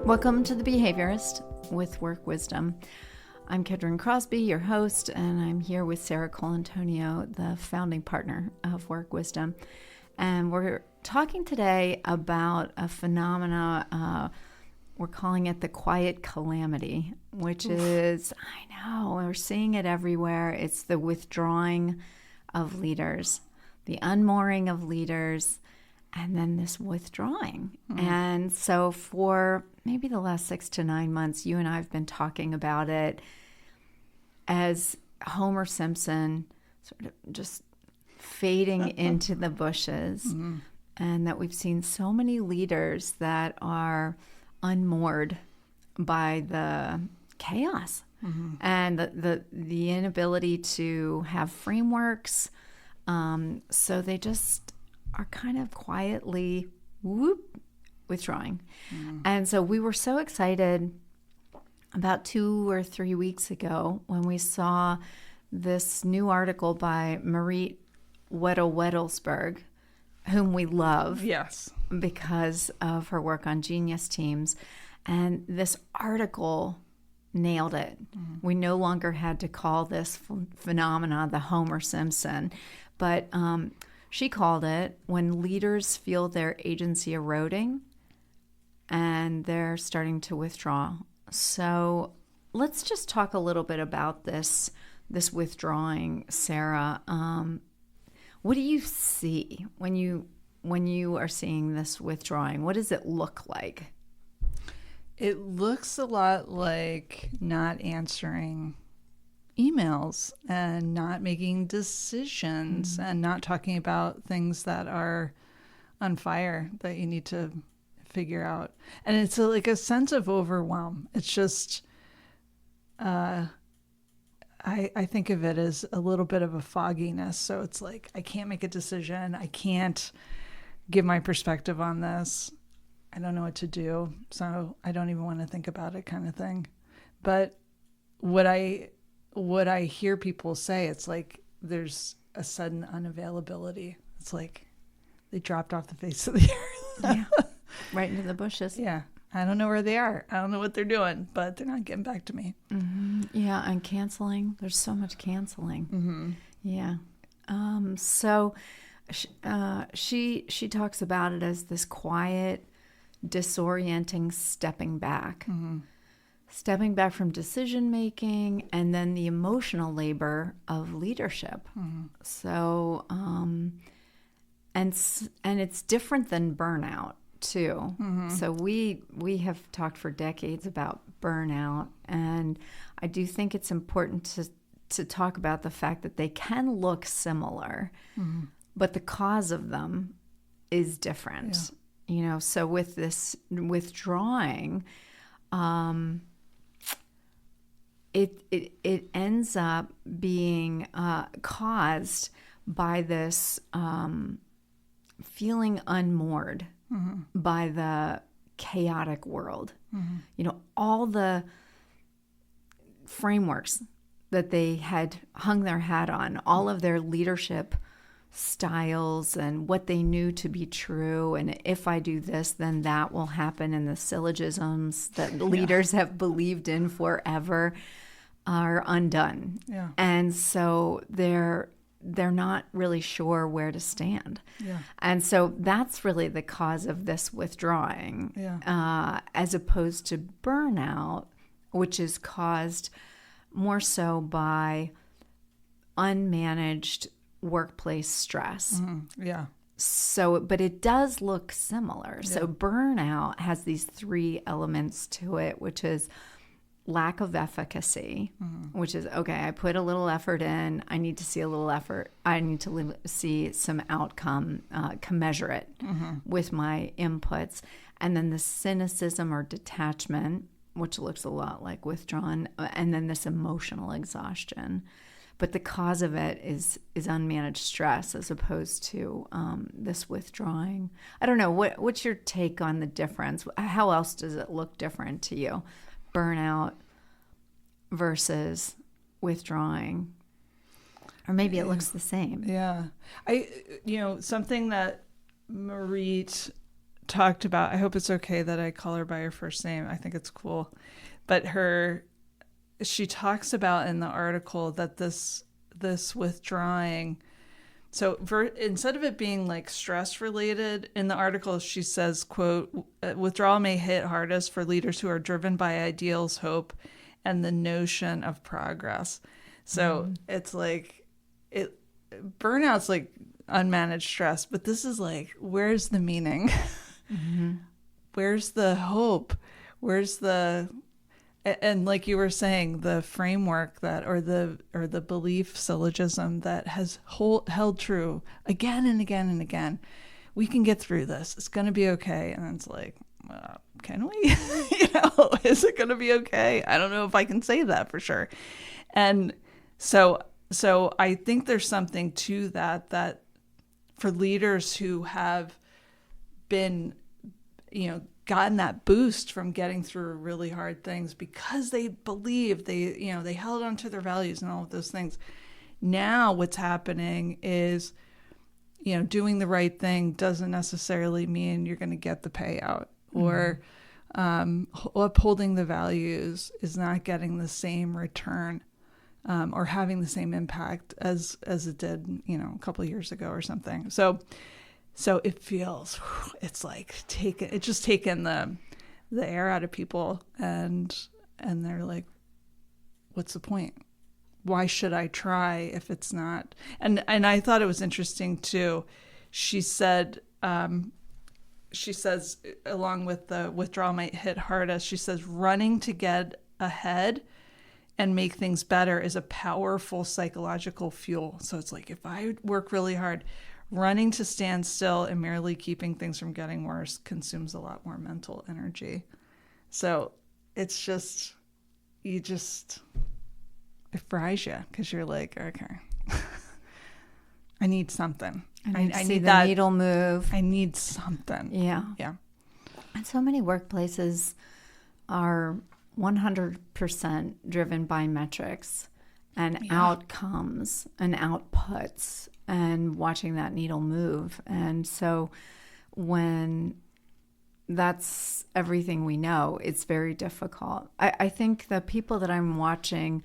Welcome to The Behaviorist with Work Wisdom. I'm Kedren Crosby, your host, and I'm here with Sarah Colantonio, the founding partner of Work Wisdom. And we're talking today about a phenomena, we're calling it the quiet calamity, which is, I know, we're seeing it everywhere. It's the withdrawing of leaders, the unmooring of leaders, and then this withdrawing. And so for maybe the last 6 to 9 months, you and I have been talking about it as Homer Simpson sort of just fading into the bushes, and that we've seen so many leaders that are unmoored by the chaos and the inability to have frameworks. So they just are kind of quietly withdrawing. And so we were so excited about 2 or 3 weeks ago when we saw this new article by Merete Wedell-Wedellsborg, whom we love because of her work on genius teams. And this article nailed it. We no longer had to call this phenomena the Homer Simpson, but she called it when leaders feel their agency eroding and they're starting to withdraw. So let's just talk a little bit about this withdrawing, Sarah. What do you see when you are seeing this withdrawing? What does it look like? It looks a lot like not answering emails and not making decisions and not talking about things that are on fire that you need to figure out. And it's like a sense of overwhelm. It's just, I think of it as a little bit of a fogginess. So it's like, I can't make a decision. I can't give my perspective on this. I don't know what to do. So I don't even want to think about it, kind of thing. But what I hear people say, it's like there's a sudden unavailability. It's like they dropped off the face of the earth. Right into the bushes. Yeah. I don't know where they are. I don't know what they're doing, but they're not getting back to me. Yeah, and canceling. There's so much canceling. Yeah. So she talks about it as this quiet, disorienting stepping back. Stepping back from decision making, and then the emotional labor of leadership. So, and it's different than burnout too. So we have talked for decades about burnout, and I do think it's important to talk about the fact that they can look similar, but the cause of them is different. You know, so with this withdrawing, it ends up being caused by this feeling unmoored by the chaotic world. You know, all the frameworks that they had hung their hat on, all of their leadership styles and what they knew to be true, and if I do this, then that will happen, and the syllogisms that leaders have believed in forever are undone. And so they're not really sure where to stand. And so that's really the cause of this withdrawing, as opposed to burnout, which is caused more so by unmanaged workplace stress. So, but it does look similar. So burnout has these 3 elements to it, which is lack of efficacy, which is, okay, I put a little effort in, I need to see a little effort, I need to see some outcome, commensurate with my inputs. And then the cynicism or detachment, which looks a lot like withdrawn, and then this emotional exhaustion. But the cause of it is unmanaged stress as opposed to this withdrawing. I don't know, what's your take on the difference? How else does it look different to you? Burnout versus withdrawing, or maybe it looks the same. Something that Merete talked about, I hope it's okay that I call her by her first name. I think it's cool. But she talks about in the article that this withdrawing, so instead of it being like stress related, in the article she says, quote, withdrawal may hit hardest for leaders who are driven by ideals, hope, and the notion of progress. So it's like, burnout's like unmanaged stress, but this is like, where's the meaning? Where's the hope? Where's the, and like you were saying, the framework that, or the belief syllogism that has held true again and again and again. We can get through this. It's going to be okay. And it's like, can we? Is it going to be okay? I don't know if I can say that for sure. And so I think there's something to that for leaders who have been, gotten that boost from getting through really hard things because they believed, they held on to their values and all of those things. Now what's happening is, doing the right thing doesn't necessarily mean you're going to get the payout, or upholding the values is not getting the same return, or having the same impact as it did, a couple of years ago or something. So it feels, it's like it's just taken the air out of people, and they're like, what's the point? Why should I try if it's not? And I thought it was interesting too. She says, along with the withdrawal might hit hardest, she says, running to get ahead and make things better is a powerful psychological fuel. So it's like, if I work really hard, running to stand still and merely keeping things from getting worse consumes a lot more mental energy. So it's just, it fries you because you're like, okay, I need something. I need the needle move. I need something. Yeah. Yeah. And so many workplaces are 100% driven by metrics and outcomes and outputs and watching that needle move. And so when that's everything we know, it's very difficult. I think the people that I'm watching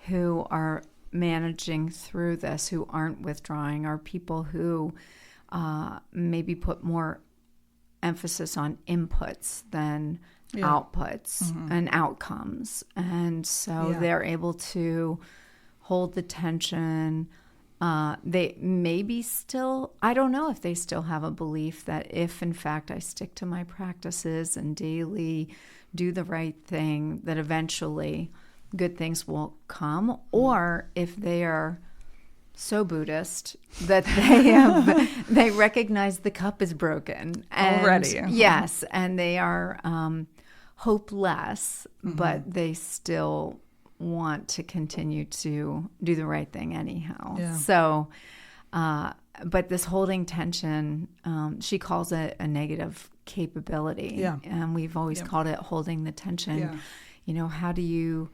who are managing through this, who aren't withdrawing, are people who maybe put more emphasis on inputs than outputs and outcomes. And so they're able to hold the tension. They maybe still, I don't know if they still have a belief that if in fact I stick to my practices and daily do the right thing, that eventually good things will come, or if they are so Buddhist that they recognize the cup is broken already. Yes, and they are hopeless, but they still want to continue to do the right thing anyhow. Yeah. So, but this holding tension, she calls it a negative capability. Yeah. And we've always called it holding the tension. Yeah. How do you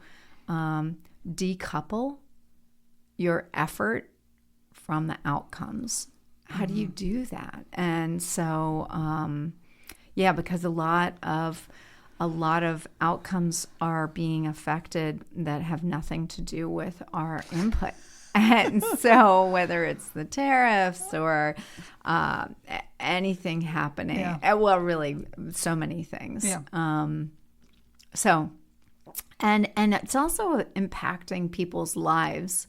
decouple your effort from the outcomes? How do you do that? And so, because a lot of outcomes are being affected that have nothing to do with our input. And so whether it's the tariffs or anything happening, well, really so many things. Yeah. And it's also impacting people's lives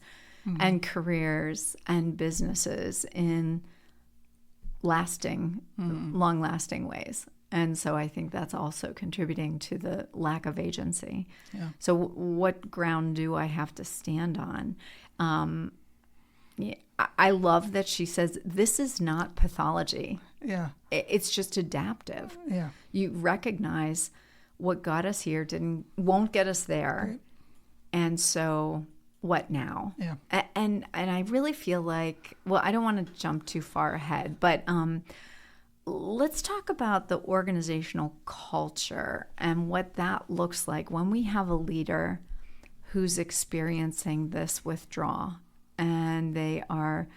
and careers and businesses in long-lasting ways. And so I think that's also contributing to the lack of agency. Yeah. So what ground do I have to stand on? I love that she says this is not pathology. Yeah. It's just adaptive. Yeah. You recognize what got us here won't get us there. Right. And so what now? Yeah. And I really feel like, well, I don't want to jump too far ahead, but let's talk about the organizational culture and what that looks like when we have a leader who's experiencing this withdrawal and they are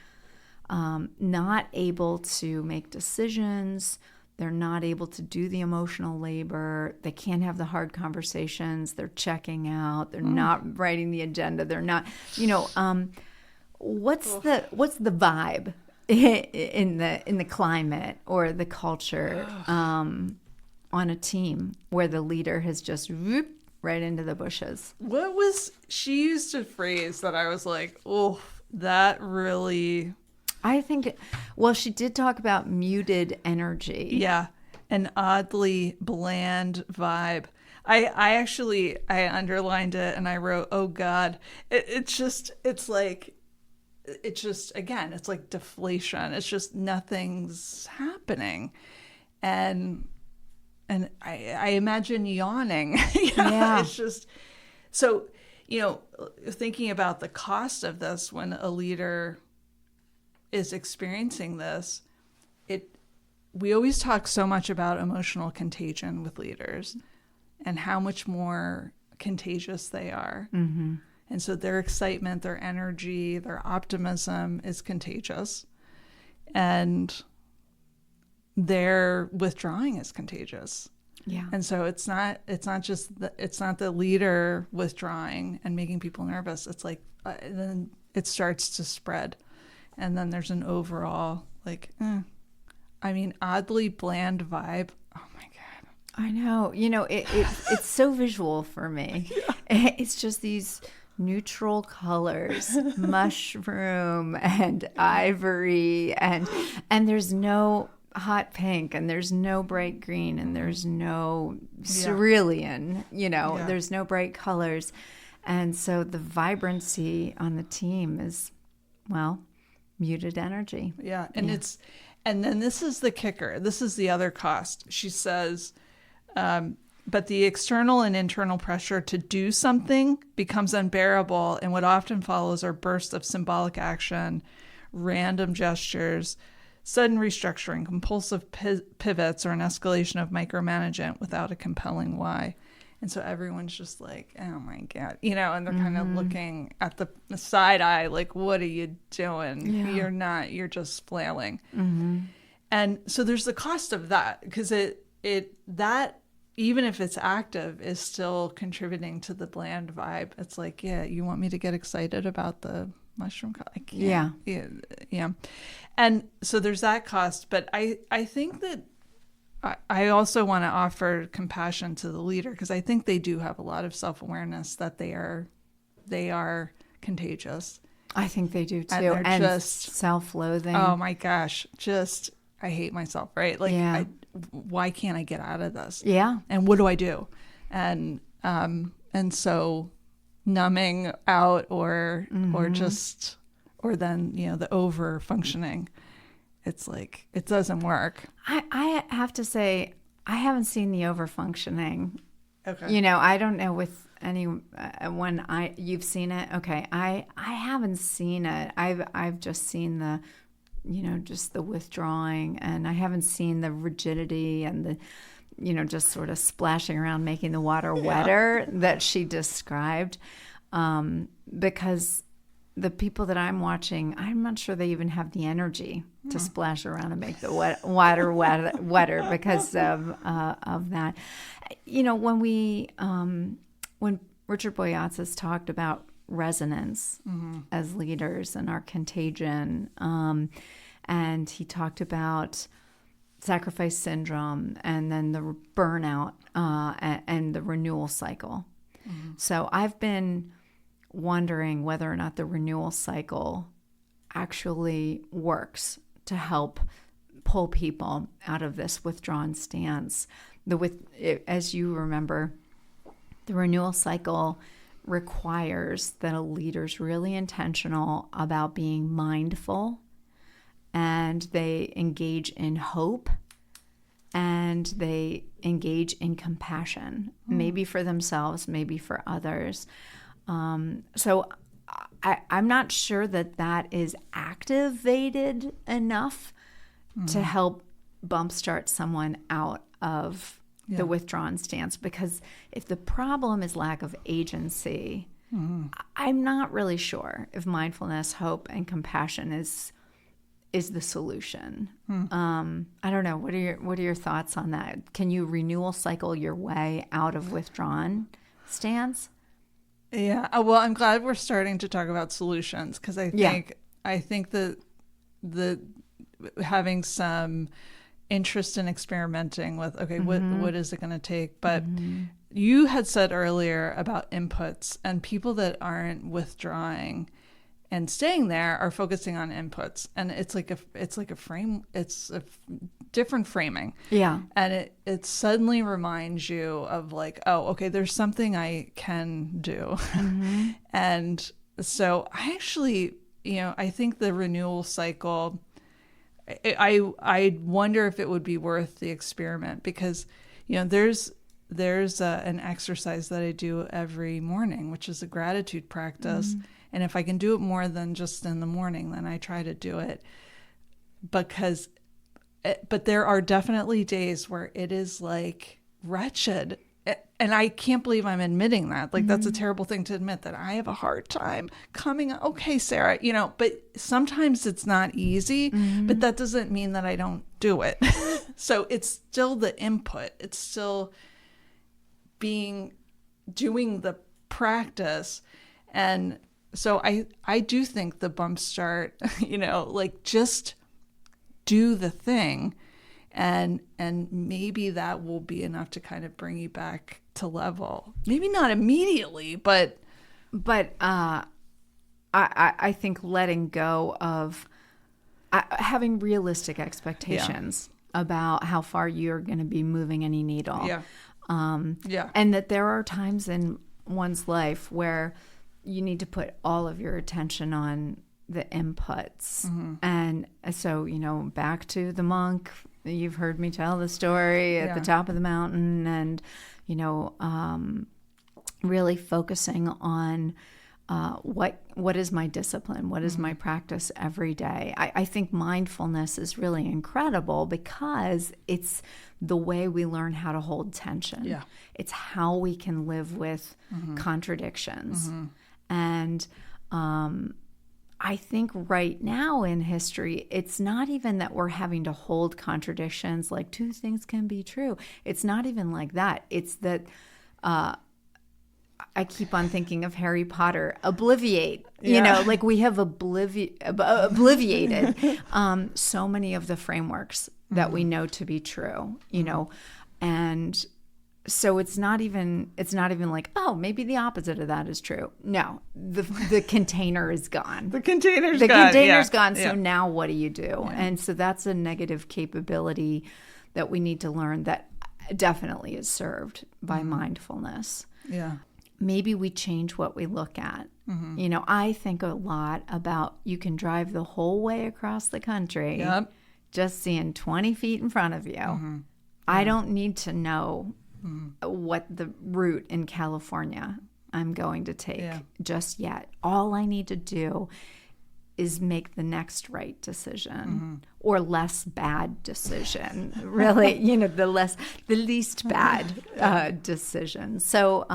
not able to make decisions. They're not able to do the emotional labor. They can't have the hard conversations. They're checking out. They're not writing the agenda. They're not, what's the vibe in the climate or the culture on a team where the leader has just whoop right into the bushes? She used a phrase that I was like, oh, that really... I think, she did talk about muted energy. Yeah, an oddly bland vibe. I underlined it and I wrote, oh God. It's like deflation. It's just nothing's happening. And I imagine yawning. Yeah. It's just, so, thinking about the cost of this when a leader is experiencing this, we always talk so much about emotional contagion with leaders and how much more contagious they are. Mm-hmm. And so their excitement, their energy, their optimism is contagious, and their withdrawing is contagious. Yeah. And so it's not the leader withdrawing and making people nervous. It's like then it starts to spread. And then there's an overall, oddly bland vibe. Oh, my God. I know. It's so visual for me. Yeah. It's just these neutral colors, mushroom and ivory, and there's no hot pink, and there's no bright green, and there's no cerulean, there's no bright colors. And so the vibrancy on the team is, muted energy. Yeah. And then this is the kicker. This is the other cost. She says, but the external and internal pressure to do something becomes unbearable, and what often follows are bursts of symbolic action, random gestures, sudden restructuring, compulsive pivots, or an escalation of micromanagement without a compelling why. And so everyone's just like, oh my God, and they're kind of looking at the side eye, like, what are you doing? Yeah. You're just flailing. Mm-hmm. And so there's the cost of that, because that, even if it's active, is still contributing to the bland vibe. It's like, yeah, you want me to get excited about the mushroom? Yeah. And so there's that cost. But I think that I also want to offer compassion to the leader, because I think they do have a lot of self-awareness that they are contagious. I think they do too. And just self-loathing. Oh my gosh. I hate myself, right? Why can't I get out of this? Yeah. And what do I do? And so numbing out or then, the over functioning. It's like, it doesn't work. I have to say, I haven't seen the over-functioning. Okay. I don't know with anyone you've seen it. Okay. I haven't seen it. I've just seen the, just the withdrawing, and I haven't seen the rigidity and the, just sort of splashing around, making the water wetter that she described. Because the people that I'm watching, I'm not sure they even have the energy to splash around and make the water wetter because of that. When Richard Boyatzis talked about resonance as leaders and our contagion, and he talked about sacrifice syndrome and then the burnout and the renewal cycle. Mm-hmm. So I've been wondering whether or not the renewal cycle actually works to help pull people out of this withdrawn stance. As you remember, the renewal cycle requires that a leader's really intentional about being mindful, and they engage in hope, and they engage in compassion, maybe for themselves, maybe for others. So I'm not sure that is activated enough to help bump start someone out of the withdrawn stance, because if the problem is lack of agency, I'm not really sure if mindfulness, hope, and compassion is is the solution. I don't know. What are your thoughts on that? Can you renewal cycle your way out of withdrawn stance? Yeah. Well, I'm glad we're starting to talk about solutions, because I think that the having some interest in experimenting with, okay, what is it going to take? But you had said earlier about inputs, and people that aren't withdrawing and staying there are focusing on inputs, and it's like a different framing. Yeah. And it suddenly reminds you of like, oh, okay, there's something I can do. And so I actually, I think the renewal cycle, I wonder if it would be worth the experiment, because there's an exercise that I do every morning, which is a gratitude practice. And if I can do it more than just in the morning, then I try to do it. But there are definitely days where it is like wretched. And I can't believe I'm admitting that. Like, that's a terrible thing to admit, that I have a hard time coming. Okay, Sarah, but sometimes it's not easy, but that doesn't mean that I don't do it. So it's still the input. It's still doing the practice. And so I do think the bump start, like, just do the thing, and maybe that will be enough to kind of bring you back to level. Maybe not immediately, but I think letting go of having realistic expectations about how far you're going to be moving any needle. Yeah. And that there are times in one's life where you need to put all of your attention on the inputs. And so, back to the monk, you've heard me tell the story at the top of the mountain, and, really focusing on what is my discipline? What is my practice every day? I think mindfulness is really incredible, because it's the way we learn how to hold tension. Yeah. It's how we can live with contradictions. And I think right now in history, it's not even that we're having to hold contradictions, like two things can be true. It's not even like that. It's that I keep on thinking of Harry Potter, obliviate, like we have obliviated so many of the frameworks that we know to be true, and so it's not even like, oh, maybe the opposite of that is true. No, the container is gone. The container's gone. So now what do you do? Yeah. And so that's a negative capability that we need to learn, that definitely is served by mindfulness. Yeah. Maybe we change what we look at. I think a lot about, you can drive the whole way across the country just seeing 20 feet in front of you. I don't need to know what the route in California I'm going to take just yet. All I need to do is make the next right decision or less bad decision, really, the least bad decision. So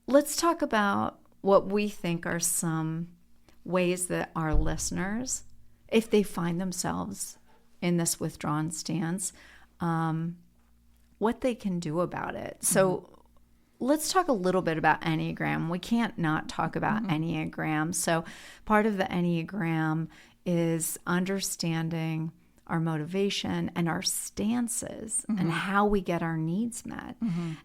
let's talk about what we think are some ways that our listeners, if they find themselves in this withdrawn stance, what they can do about it. So let's talk a little bit about Enneagram. We can't not talk about Enneagram. So part of the Enneagram is understanding our motivation and our stances and how we get our needs met.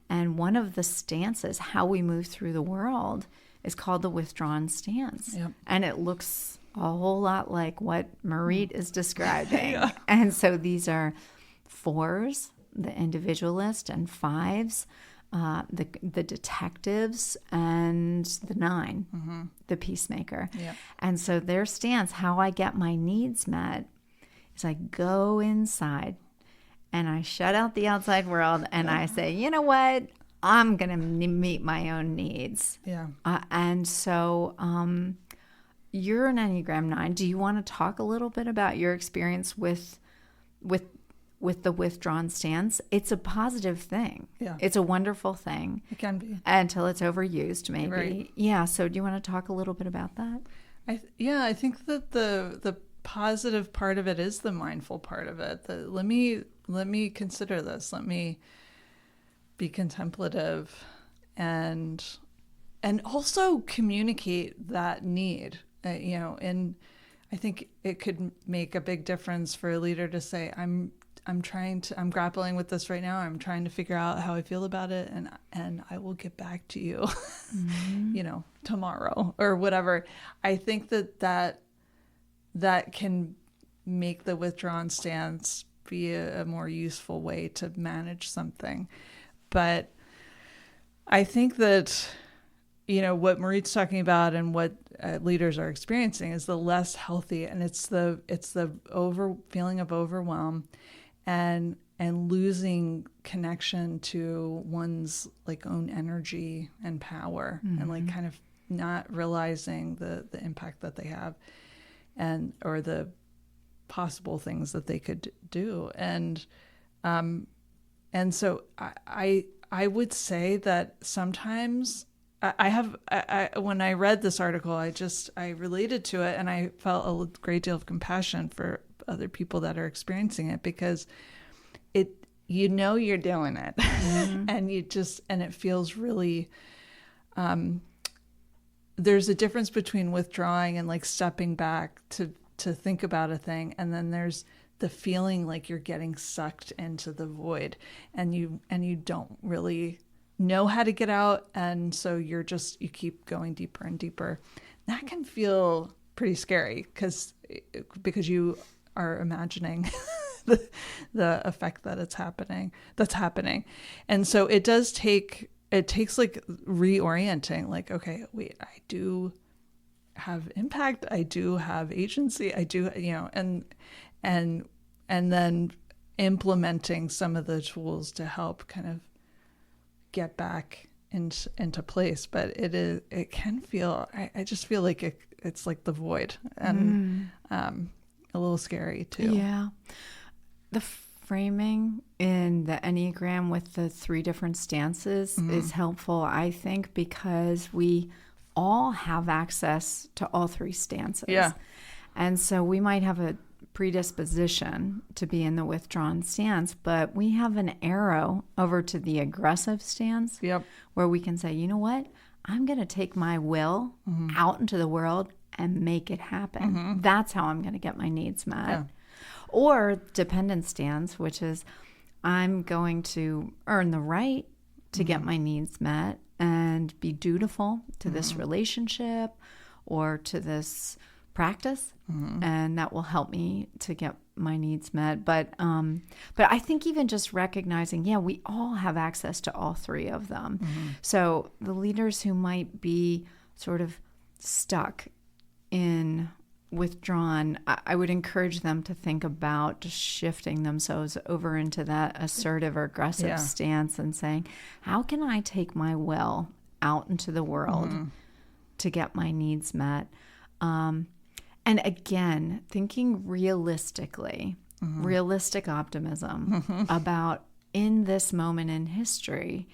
And one of the stances, how we move through the world, is called the withdrawn stance. And it looks a whole lot like what Merete is describing. And so these are 4s, the individualist, and 5s, the detectives, and the 9, the peacemaker. And so their stance, how I get my needs met, is I go inside and I shut out the outside world and I say, you know what? I'm going to meet my own needs. And so you're an Enneagram 9. Do you want to talk a little bit about your experience with the withdrawn stance? It's a positive thing. It's a wonderful thing. It can be. Until it's overused, maybe. Right. Yeah. So do you want to talk a little bit about that? I think that the positive part of it is the mindful part of it. Let me consider this. Let me be contemplative and also communicate that need. And I think it could make a big difference for a leader to say, I'm grappling with this right now. I'm trying to figure out how I feel about it, and I will get back to you, tomorrow or whatever. I think that can make the withdrawn stance be a more useful way to manage something. But I think that, what Merete's talking about and what leaders are experiencing is the less healthy, and it's the feeling of overwhelm and losing connection to one's own energy and power, and kind of not realizing the impact that they have or the possible things that they could do. And so I would say that sometimes when I read this article, I related to it, and I felt a great deal of compassion for other people that are experiencing it, because you're doing it, and it feels really, there's a difference between withdrawing and stepping back to think about a thing, and then there's the feeling like you're getting sucked into the void, and you don't really know how to get out, and so you keep going deeper and deeper. That can feel pretty scary because you are imagining the effect that's happening. And so it takes reorienting, okay, wait, I do have impact, I do have agency, I do, and then implementing some of the tools to help kind of get back into place. But it can feel, I just feel like it's like the void, and a little scary too. Yeah. The framing in the Enneagram with the 3 different stances is helpful, I think, because we all have access to all 3 stances. Yeah. And so we might have a predisposition to be in the withdrawn stance, but we have an arrow over to the aggressive stance. Yep. Where we can say, you know what? I'm going to take my will out into the world and make it happen. That's how I'm going to get my needs met. Yeah. Or dependent stance, which is I'm going to earn the right to get my needs met and be dutiful to this relationship or to this practice, and that will help me to get my needs met. But I think even just recognizing, we all have access to all 3 of them. So the leaders who might be sort of stuck in withdrawn, I would encourage them to think about just shifting themselves over into that assertive or aggressive stance and saying, how can I take my will out into the world to get my needs met? And again, thinking realistically, realistic optimism about in this moment in history,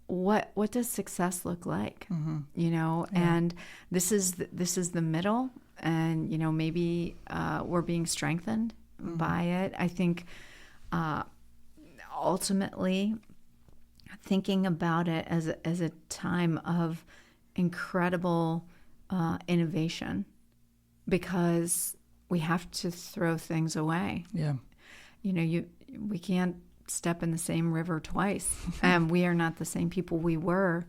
what does success look like? And this is the middle, and maybe we're being strengthened by it. I think ultimately thinking about it as a time of incredible innovation, because we have to throw things away. Yeah. We can't step in the same river twice. And we are not the same people we were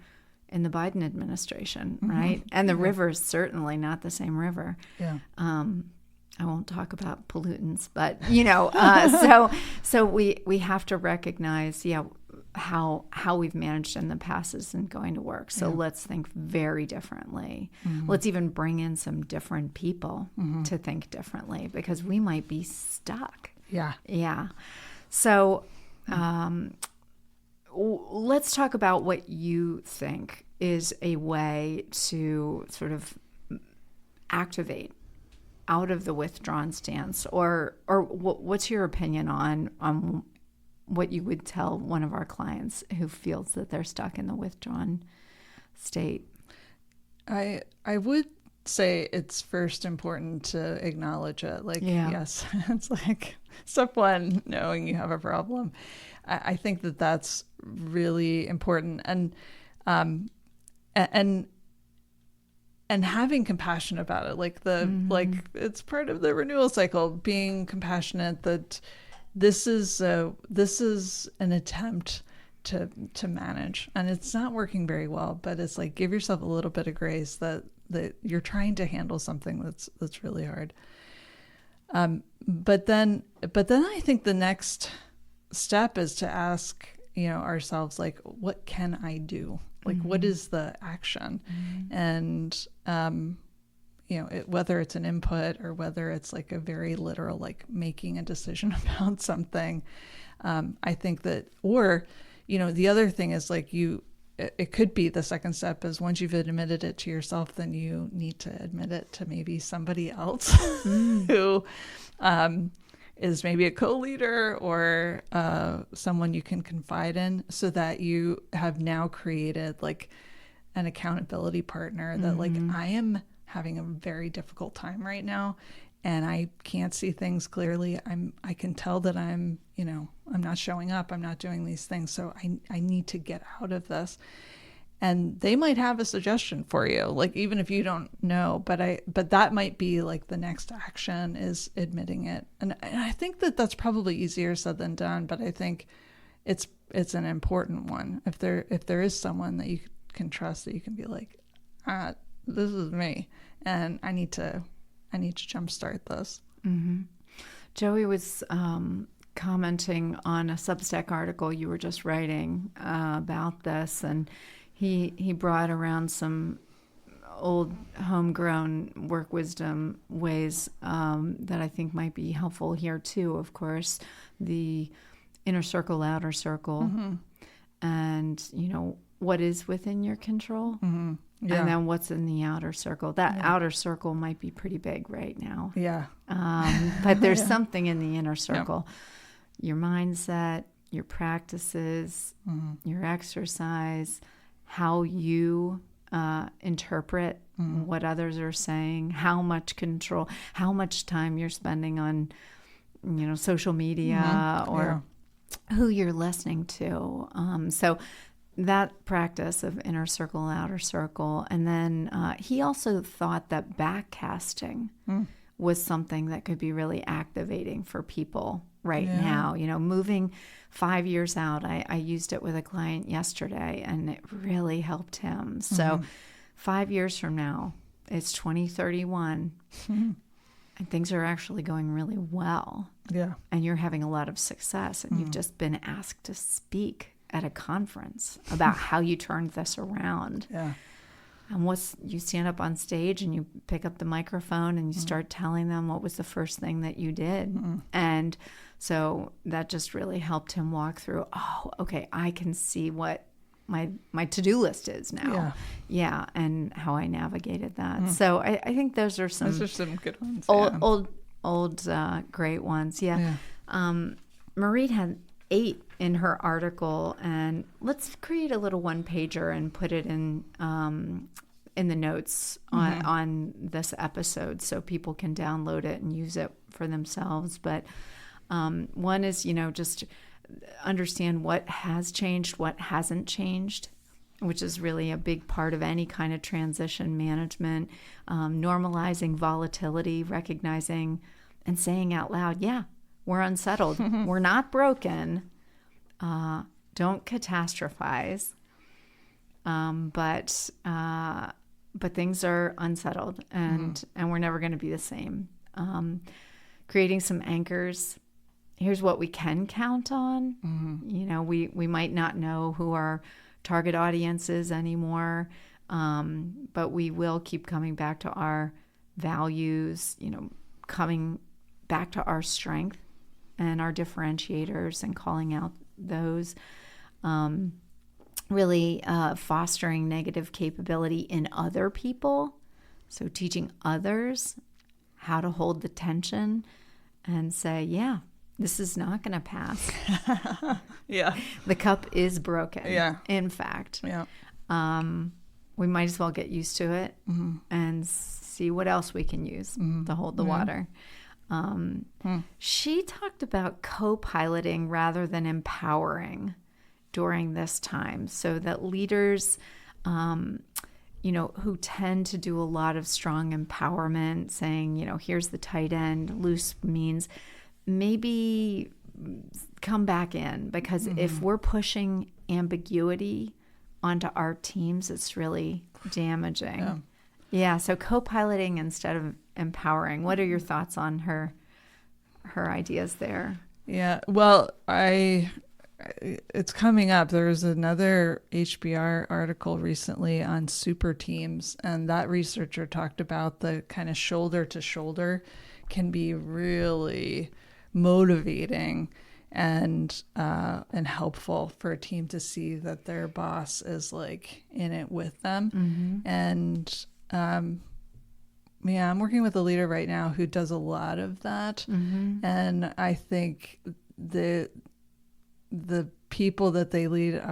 in the Biden administration, right? And the river is certainly not the same river. Yeah. I won't talk about pollutants, but so we have to recognize, how we've managed in the past isn't going to work. So let's think very differently. Let's even bring in some different people to think differently, because we might be stuck. Yeah. Yeah. So let's talk about what you think is a way to sort of activate out of the withdrawn stance, or what's your opinion on what you would tell one of our clients who feels that they're stuck in the withdrawn state? I would say it's first important to acknowledge it. Like, Yeah. yes, it's like step one, knowing you have a problem. I think that that's really important. And having compassion about it, like like it's part of the renewal cycle, being compassionate that this is an attempt to manage, and it's not working very well, but it's like, give yourself a little bit of grace that you're trying to handle something that's really hard. But then I think the next step is to ask, ourselves, like, what can I do? Like, what is the action? And, whether it's an input or whether it's like a very literal, like making a decision about something. I think that, or, the other thing is like it could be the second step is, once you've admitted it to yourself, then you need to admit it to maybe somebody else who is maybe a co-leader or someone you can confide in, so that you have now created like an accountability partner that like, I am having a very difficult time right now and I can't see things clearly. I can tell that I'm not showing up. I'm not doing these things. So I need to get out of this. And they might have a suggestion for you, like, even if you don't know, but that might be like the next action is admitting it. And I think that that's probably easier said than done, but I think it's an important one. If there is someone that you can trust, that you can be like, this is me, and I need to jumpstart this. Mm-hmm. Joey was commenting on a Substack article you were just writing about this, and he brought around some old homegrown work wisdom ways that I think might be helpful here too. Of course, the inner circle, outer circle, and what is within your control. Yeah. And then what's in the outer circle. That outer circle might be pretty big right now. Yeah. But there's something in the inner circle. Your mindset, your practices, your exercise, how you interpret what others are saying, how much control, how much time you're spending on, social media or who you're listening to. So that practice of inner circle, outer circle. And then he also thought that backcasting was something that could be really activating for people right now. Moving 5 years out, I used it with a client yesterday, and it really helped him. So 5 years from now, it's 2031, and things are actually going really well. Yeah. And you're having a lot of success, and you've just been asked to speak at a conference about how you turned this around. Yeah. And you stand up on stage and you pick up the microphone and you start telling them what was the first thing that you did. And so that just really helped him walk through, oh, okay, I can see what my to-do list is now. Yeah. And how I navigated that. So I think those are some good ones. Old great ones. Yeah. Merete had 8 in her article, and let's create a little one-pager and put it in the notes on this episode so people can download it and use it for themselves. But one is, just understand what has changed, what hasn't changed, which is really a big part of any kind of transition management. Normalizing volatility, recognizing and saying out loud, yeah, we're unsettled. We're not broken. Don't catastrophize. But things are unsettled, and we're never going to be the same. Creating some anchors. Here's what we can count on. We might not know who our target audience is anymore, but we will keep coming back to our values, coming back to our strength and our differentiators and calling out those, really fostering negative capability in other people. So teaching others how to hold the tension and say, yeah, this is not going to pass. Yeah. The cup is broken. Yeah. In fact. Yeah. we might as well get used to it and see what else we can use to hold the water. She talked about co-piloting rather than empowering during this time, so that leaders, who tend to do a lot of strong empowerment, saying, here's the tight end, loose means, maybe come back in, because if we're pushing ambiguity onto our teams, it's really damaging. Yeah, so co-piloting instead of empowering. What are your thoughts on her ideas there? Yeah, well, it's coming up. There was another HBR article recently on super teams, and that researcher talked about the kind of shoulder to shoulder can be really motivating and helpful for a team to see that their boss is like in it with them. And I'm working with a leader right now who does a lot of that. And I think the people that they lead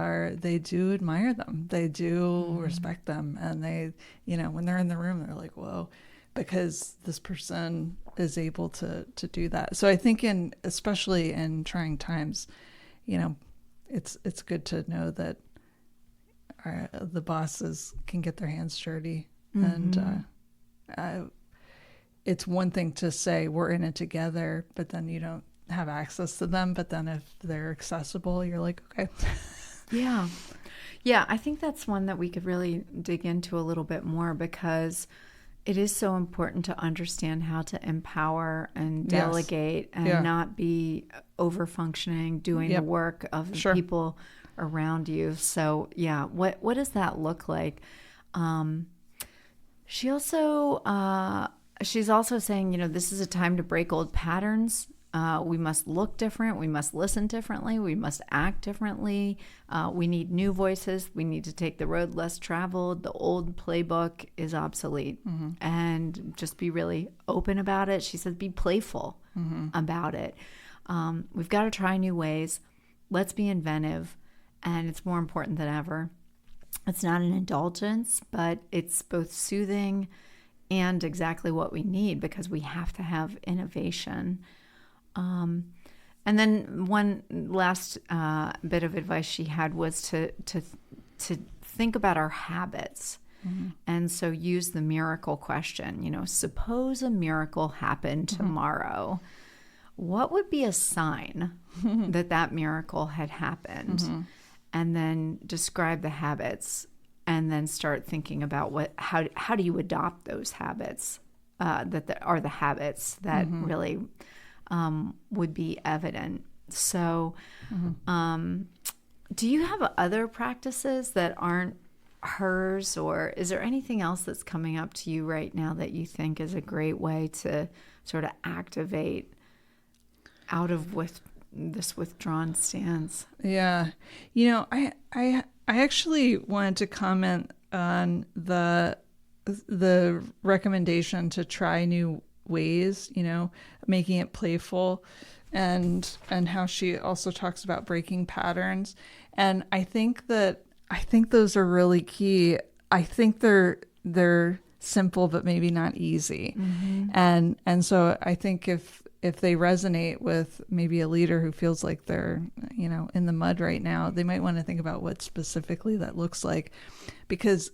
they do admire them. They do respect them. And they, when they're in the room, they're like, whoa, because this person is able to do that. So I think especially in trying times, it's good to know that the bosses can get their hands dirty. And it's one thing to say we're in it together, but then you don't have access to them. But then if they're accessible, you're like, okay. Yeah, I think that's one that we could really dig into a little bit more, because it is so important to understand how to empower and delegate and not be over-functioning, doing the work of the people around you. So, what does that look like? She's also saying, this is a time to break old patterns. We must look different. We must listen differently. We must act differently. We need new voices. We need to take the road less traveled. The old playbook is obsolete. And just be really open about it. She says, be playful about it. We've got to try new ways. Let's be inventive. And it's more important than ever. It's not an indulgence, but it's both soothing and exactly what we need, because we have to have innovation. And then one last bit of advice she had was to think about our habits. And so use the miracle question. Suppose a miracle happened tomorrow. What would be a sign that miracle had happened? And then describe the habits, and then start thinking about how do you adopt those habits that are the habits that really would be evident. So do you have other practices that aren't hers, or is there anything else that's coming up to you right now that you think is a great way to sort of activate out of this withdrawn stance? Yeah. I actually wanted to comment on the recommendation to try new ways, making it playful, and how she also talks about breaking patterns. And I think those are really key. I think they're simple, but maybe not easy. And so I think if they resonate with maybe a leader who feels like they're, in the mud right now, they might want to think about what specifically that looks like. Because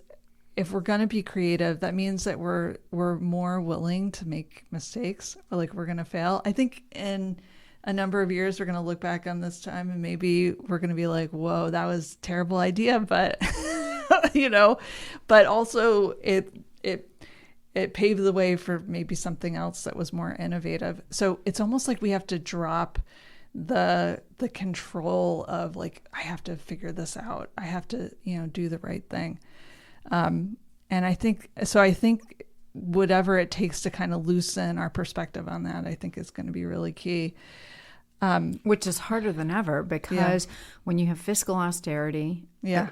if we're going to be creative, that means that we're more willing to make mistakes, or like we're going to fail. I think in a number of years, we're going to look back on this time and maybe we're going to be like, whoa, that was a terrible idea. But, but also it paved the way for maybe something else that was more innovative. So it's almost like we have to drop the control of like, I have to figure this out. I have to, do the right thing. And I think whatever it takes to kind of loosen our perspective on that, I think is going to be really key. Which is harder than ever, because when you have fiscal austerity, not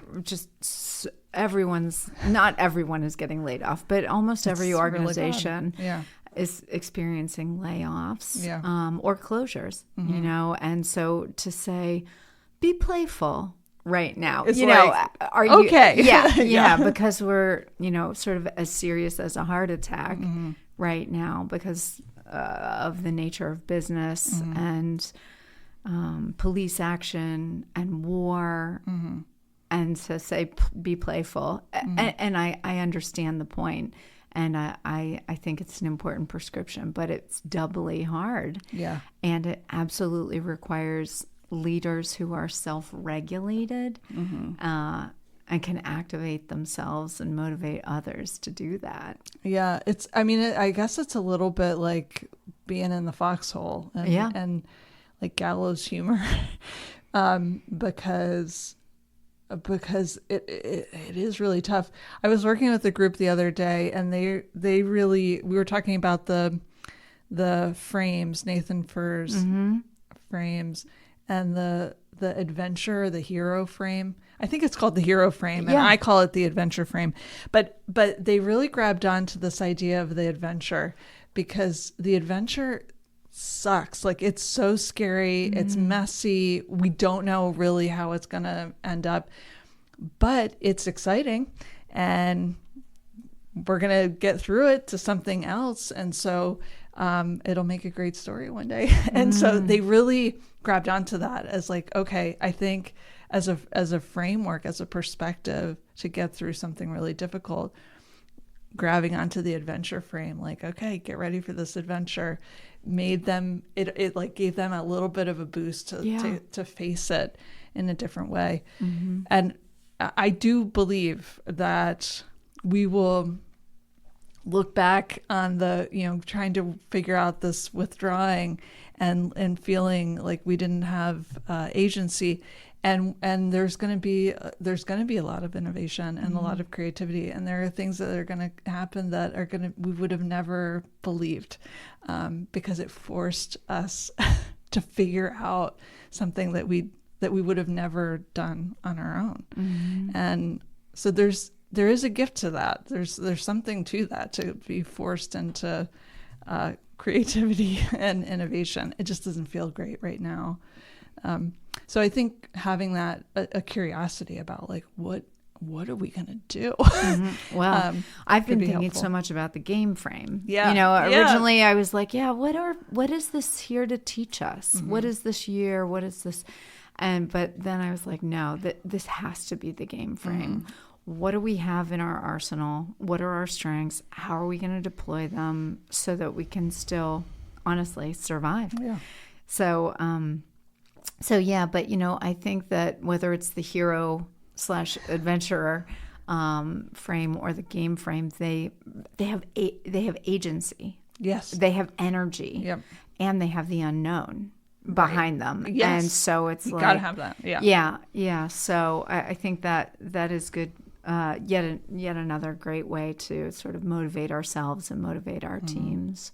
everyone is getting laid off, but almost every organization is experiencing layoffs or closures, and so to say, be playful, right now. It's Are you okay? Yeah, because we're, sort of as serious as a heart attack right now because of the nature of business and police action and war, and to say be playful. And I understand the point, and I think it's an important prescription, but it's doubly hard. Yeah. And it absolutely requires leaders who are self-regulated and can activate themselves and motivate others to do that. Yeah, I guess it's a little bit like being in the foxhole and like gallows humor, because it is really tough. I was working with a group the other day, and we were talking about the frames, Nathan Furr's frames, and the adventure, the hero frame. I think it's called the hero frame, and I call it the adventure frame. But they really grabbed onto this idea of the adventure, because the adventure sucks. Like, it's so scary. It's messy. We don't know really how it's going to end up, but it's exciting, and we're going to get through it to something else. And so it'll make a great story one day. And so they really grabbed onto that as like, okay, I think as a framework, as a perspective to get through something really difficult, grabbing onto the adventure frame, like, okay, get ready for this adventure, made them, it like gave them a little bit of a boost to face it in a different way. And I do believe that we will look back on the, trying to figure out this withdrawing and feeling like we didn't have agency. And there's going to be a lot of innovation and a lot of creativity, and there are things that are going to happen that we would have never believed, because it forced us to figure out something that we would have never done on our own. And so there is a gift to that. There's something to that, to be forced into creativity and innovation. It just doesn't feel great right now. So I think having that a curiosity about, like, what are we going to do? Well, I've been thinking so much about the game frame. Yeah. Originally I was like, what is this here to teach us? What is this year? What is this? But then I was like, no, this has to be the game frame. What do we have in our arsenal? What are our strengths? How are we going to deploy them so that we can still honestly survive? Yeah. So but I think that whether it's the hero/adventurer frame or the game frame, they have agency. Yes. They have energy. Yep. And they have the unknown behind them. Yes. And so it's you like, gotta have that. Yeah. Yeah. So I think that is good. Yet another great way to sort of motivate ourselves and motivate our teams.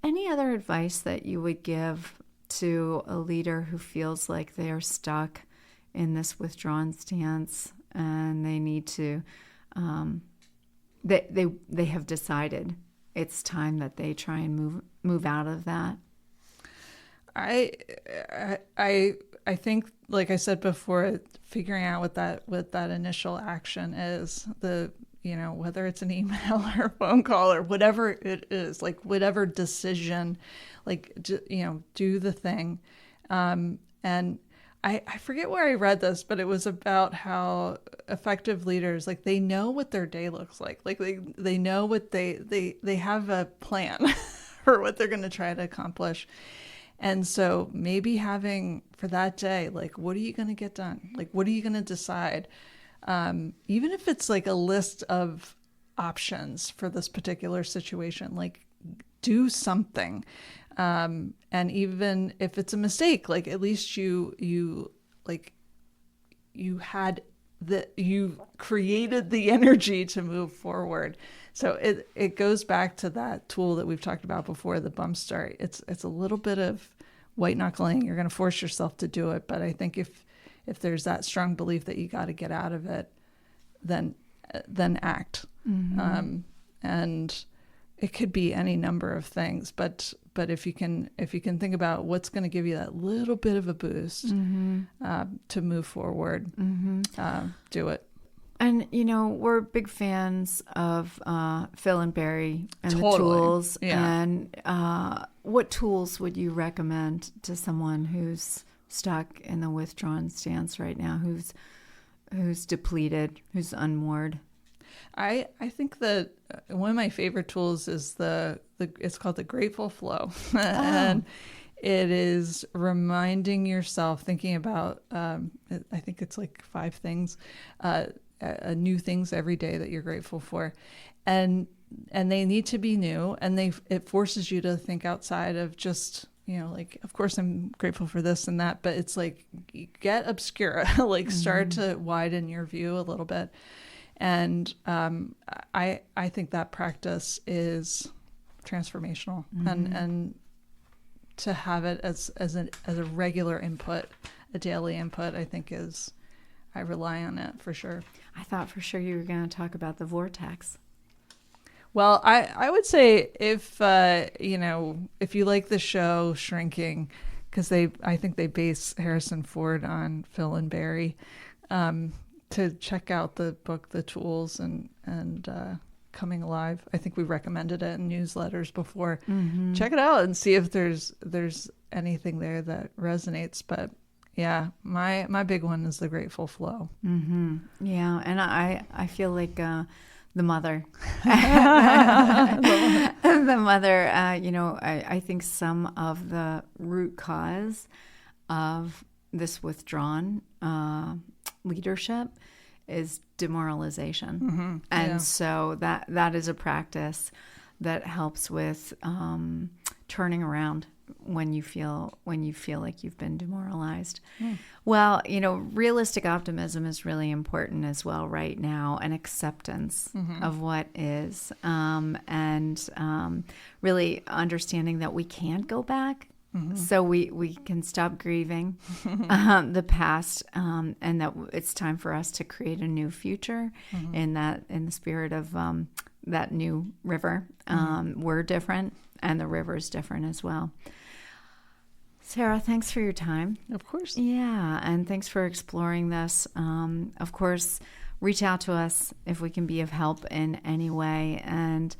Any other advice that you would give to a leader who feels like they are stuck in this withdrawn stance and they need to, they have decided it's time that they try and move out of that? I think, like I said before, figuring out what that initial action is, whether it's an email or a phone call or whatever it is, like whatever decision, like, do the thing. And I forget where I read this, but it was about how effective leaders, like, they know what their day looks like. Like they know what they have a plan for what they're going to try to accomplish. And so maybe having for that day, like, what are you going to get done? Like, what are you going to decide? Even if it's like a list of options for this particular situation, like, do something. And even if it's a mistake, like, at least you created the energy to move forward. So it goes back to that tool that we've talked about before, the bump start. It's a little bit of white knuckling. You're going to force yourself to do it. But I think if there's that strong belief that you got to get out of it, then act. And it could be any number of things, but if you can think about what's going to give you that little bit of a boost to move forward, do it. And, we're big fans of Phil and Barry and the Totally. tools. Yeah. And what tools would you recommend to someone who's stuck in the withdrawn stance right now, who's depleted, who's unmoored? I think that one of my favorite tools is it's called the grateful flow. And it is reminding yourself, thinking about, I think it's like 5 things, new things every day that you're grateful for. And they need to be new, and it forces you to think outside of just, like, of course I'm grateful for this and that, but it's like, get obscure, like start to widen your view a little bit. And I think that practice is transformational, and to have it as a regular input, a daily input, I think I rely on it for sure. I thought for sure you were going to talk about the vortex. Well, I would say if you like the show Shrinking, because I think they base Harrison Ford on Phil and Barry, to check out the book The Tools and Coming Alive. I think we recommended it in newsletters before. Check it out and see if there's anything there that resonates. But yeah, my big one is the grateful flow. Yeah, and I feel like the mother, I think some of the root cause of this withdrawn leadership is demoralization. And so that is a practice that helps with turning around when you feel like you've been demoralized. Well, realistic optimism is really important as well right now, and acceptance of what is, and really understanding that we can't go back. So we can stop grieving the past, and that it's time for us to create a new future in the spirit of that new river. We're different, and the river's different as well. Sarah, thanks for your time. Of course. Yeah, and thanks for exploring this. Of course, reach out to us if we can be of help in any way. And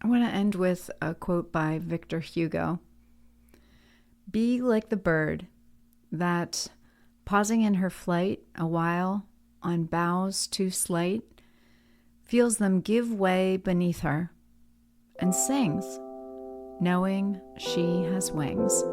I want to end with a quote by Victor Hugo. Be like the bird that, pausing in her flight a while on boughs too slight, feels them give way beneath her and sings, knowing she has wings.